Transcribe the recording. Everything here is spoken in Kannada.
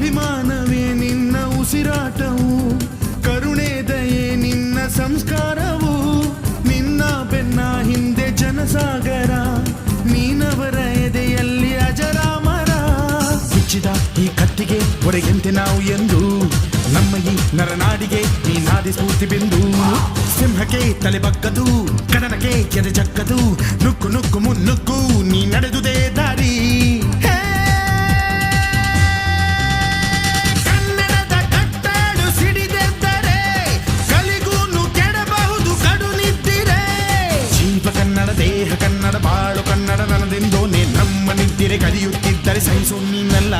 ಅಭಿಮಾನವೇ ನಿನ್ನ ಉಸಿರಾಟವು, ಕರುಣೆ ದಯೆ ನಿನ್ನ ಸಂಸ್ಕಾರವು, ನಿನ್ನ ಬೆನ್ನ ಹಿಂದೆ ಜನಸಾಗರ, ನೀನವರ ಎದೆಯಲ್ಲಿ ಅಜರಾಮರ. ಬಿಚ್ಚಿದ ಈ ಕತ್ತಿಗೆ ಒಡೆಯಂತೆ ನಾವು ಎಂದು, ನಮ್ಮ ಈ ನರನಾಡಿಗೆ ನೀನಾದಿ ಸ್ಫೂರ್ತಿ ಬಿಂದು. ಸಿಂಹಕ್ಕೆ ತಲೆ ಬಗ್ಗದು, ಕಡನಕ್ಕೆ ಎದೆ ಜಕ್ಕದು, ನುಕ್ಕು ನುಕ್ಕು ಮುನ್ನುಕ್ಕು ನೀ ನಡೆದುದೇ ದಾರಿ. ಕನ್ನಡದ ಕಟ್ಟಾಡು ಸಿಡಿದೆದ್ದರೆ ಕಲಿಗೂನು ಕೆಡಬಹುದು ಕಡು ನಿದ್ದಿರೆ. ಜೀವ ಕನ್ನಡ, ದೇಹ ಕನ್ನಡ, ಬಾಳು ಕನ್ನಡ, ನನದೆಂದೋನೆ ನಮ್ಮ ನಿದ್ದಿರೆ ಕಲಿಯುತ್ತಿದ್ದರೆ ಸಹಿಸು ನೀನಲ್ಲ.